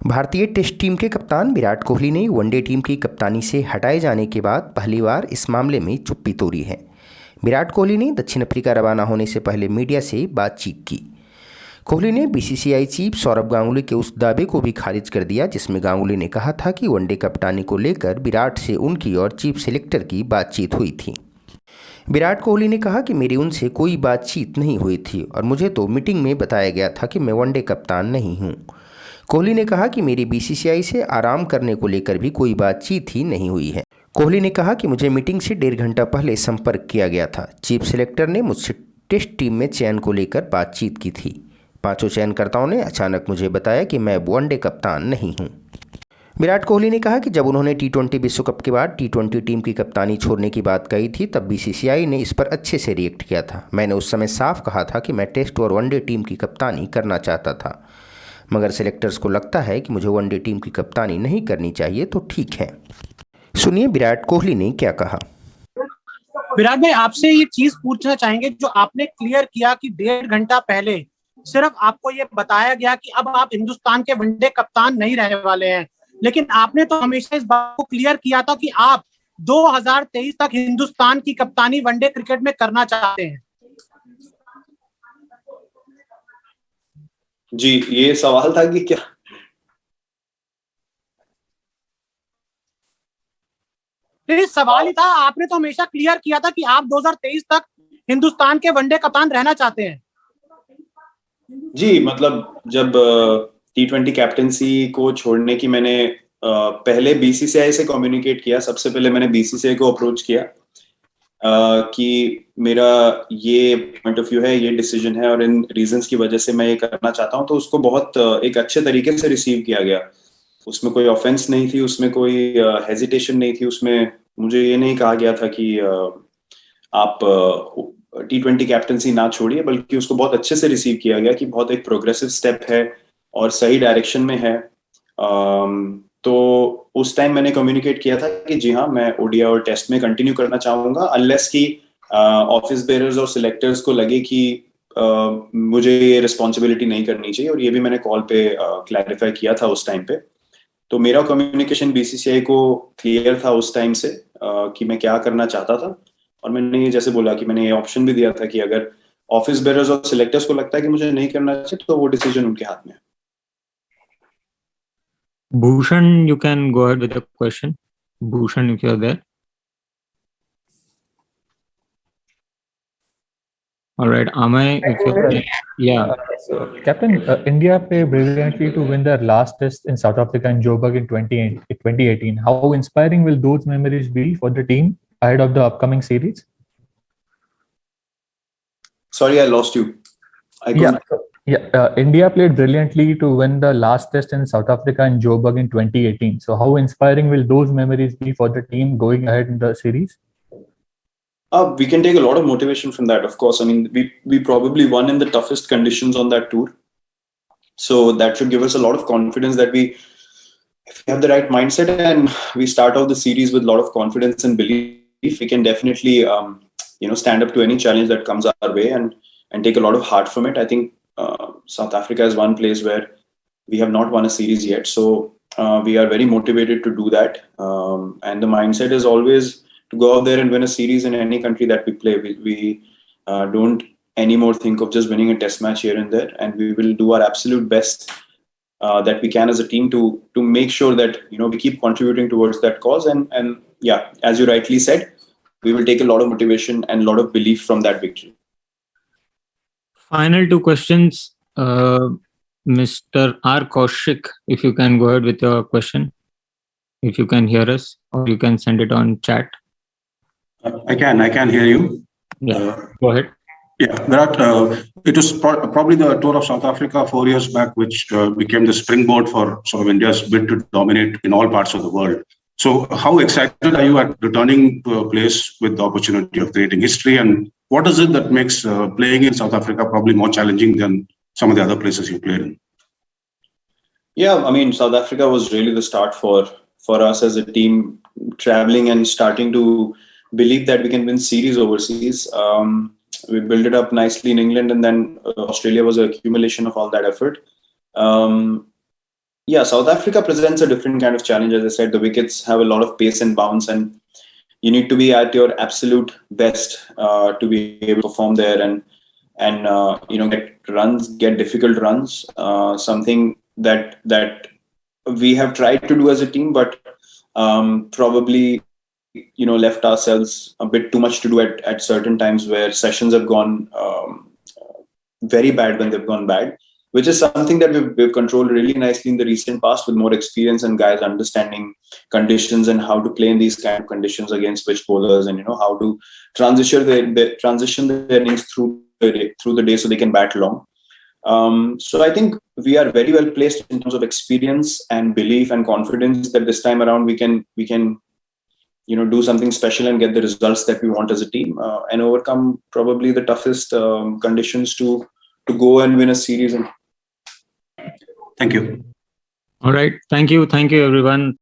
भारतीय test team के कप्तान विराट कोहली ने वनडे टीम की कप्तानी से हटाए जाने के बाद पहली बार इस मामले में चुप्पी तोड़ी है। विराट कोहली ने दक्षिण अफ्रीका रवाना होने से पहले मीडिया से बातचीत की। कोहली ने बीसीसीआई चीफ सौरव गांगुली के उस दावे को भी खारिज कर दिया जिसमें गांगुली ने कहा था कि वनडे कप्तानी को लेकर विराट से उनकी और चीफ सेलेक्टर की बातचीत हुई थी। विराट कोहली ने कहा कि मेरी उनसे कोई बातचीत नहीं हुई थी और मुझे तो मीटिंग में बताया गया था कि मैं वनडे कप्तान नहीं हूं। कोहली ने कहा कि मेरी बीसीसीआई से आराम करने को लेकर भी कोई बातचीत ही नहीं हुई है। कोहली ने कहा कि मुझे मीटिंग से 1.5 घंटा पहले संपर्क किया गया था। चीफ सेलेक्टर ने मुझसे टेस्ट टीम में चयन को लेकर बातचीत की थी। 5 चयनकर्ताओं ने अचानक मुझे बताया कि मैं वनडे कप्तान नहीं हूं। विराट कोहली ने कहा कि जब उन्होंने टी20 विश्व कप के बाद टी20 टीम की कप्तानी छोड़ने की बात कही थी तब बीसीसीआई ने इस पर अच्छे से रिएक्ट किया था। मैंने उस समय साफ कहा था कि मैं टेस्ट और वनडे टीम की कप्तानी करना चाहता था, मगर सेलेक्टर्स को लगता है कि मुझे वनडे टीम की कप्तानी नहीं करनी चाहिए तो ठीक है। सुनिए विराट कोहली ने क्या कहा। विराट भाई, आपसे ये चीज पूछना चाहेंगे जो आपने क्लियर किया कि 1.5 घंटा पहले सिर्फ आपको ये बताया गया कि अब आप हिंदुस्तान के वनडे कप्तान नहीं रहने वाले हैं, लेकिन आपने तो हमेशा इस बात को क्लियर किया था कि आप 2023 तक हिंदुस्तान की कप्तानी वनडे क्रिकेट में करना चाहते हैं। जी, ये सवाल था कि क्या? ये सवाल ही था। आपने तो हमेशा क्लियर किया था कि आप 2023 तक हिंदुस्तान के वनडे कप्तान रहना चाहते हैं। जी, मतलब जब टी20 कैप्टनसी को छोड़ने की मैंने पहले बीसीसीआई से कम्युनिकेट किया। सबसे पहले मैंने बीसीसीआई को अप्रोच किया कि मेरा ये पॉइंट ऑफ व्यू है, ये डिसीजन है और इन रीजंस की वजह से मैं ये करना चाहता हूं, तो उसको बहुत एक अच्छे तरीके से रिसीव किया गया। उसमें कोई ऑफेंस नहीं थी, उसमें कोई हेजिटेशन नहीं थी। उसमें मुझे ये नहीं कहा गया था कि आप टी20 कैप्टनसी ना छोड़िए, बल्कि उसको बहुत अच्छे से रिसीव किया गया कि बहुत एक प्रोग्रेसिव स्टेप है और सही डायरेक्शन में है। तो उस टाइम मैंने कम्युनिकेट किया था कि जी हाँ, मैं ओडीआई और टेस्ट में कंटिन्यू करना चाहूंगा, अनलेस कि ऑफिस बेयरर्स और सिलेक्टर्स को लगे कि मुझे ये रिस्पॉन्सिबिलिटी नहीं करनी चाहिए। और ये भी मैंने कॉल पे क्लैरिफाई किया था उस टाइम पे। तो मेरा कम्युनिकेशन बीसीसीआई को क्लियर था उस टाइम से कि मैं क्या करना चाहता था। और मैंने ये जैसे बोला कि मैंने ये ऑप्शन भी दिया था कि अगर ऑफिस बेयरर्स और सिलेक्टर्स को लगता है कि मुझे नहीं करना चाहिए तो वो डिसीजन उनके हाथ में है। Bhushan, you can go ahead with the question. Bhushan, if you're there. All right, Amay, if you're there. Yeah. So, Captain, India played brilliantly to win their last test in South Africa in Joburg in 2018. How inspiring will those memories be for the team ahead of the upcoming series? Sorry, I lost you. India played brilliantly to win the last test in South Africa in Joburg in 2018. So how inspiring will those memories be for the team going ahead in the series? We can take a lot of motivation from that, of course. I mean, we probably won in the toughest conditions on that tour. So that should give us a lot of confidence that if we have the right mindset and we start out the series with a lot of confidence and belief, we can definitely stand up to any challenge that comes our way and take a lot of heart from it. I think South Africa is one place where we have not won a series yet. So we are very motivated to do that. And the mindset is always to go out there and win a series in any country that we play. We don't anymore think of just winning a test match here and there. And we will do our absolute best that we can as a team to make sure that, we keep contributing towards that cause. And yeah, as you rightly said, we will take a lot of motivation and a lot of belief from that victory. Final 2 questions. Mr. R. Kaushik, if you can go ahead with your question, if you can hear us, or you can send it on chat. I can hear you. Yeah, go ahead. Yeah, Virat, it was probably the tour of South Africa 4 years back, which became the springboard for sort of India's bid to dominate in all parts of the world. So how excited are you at returning to a place with the opportunity of creating history? And what is it that makes playing in South Africa probably more challenging than some of the other places you played in? Yeah, I mean, South Africa was really the start for us as a team, traveling and starting to believe that we can win series overseas. We built it up nicely in England, and then Australia was an accumulation of all that effort. Yeah, South Africa presents a different kind of challenge. As I said, the wickets have a lot of pace and bounce, and you need to be at your absolute best to be able to perform there and get runs, get difficult runs. Something that we have tried to do as a team, but probably left ourselves a bit too much to do at certain times where sessions have gone very bad when they've gone bad, which is something that we've controlled really nicely in the recent past with more experience and guys understanding conditions and how to play in these kind of conditions against pitch bowlers, and how to transition their innings through the day so they can bat long. So I think we are very well placed in terms of experience and belief and confidence that this time around we can do something special and get the results that we want as a team, and overcome probably the toughest conditions to go and win a series. Thank you. All right. Thank you. Thank you, everyone.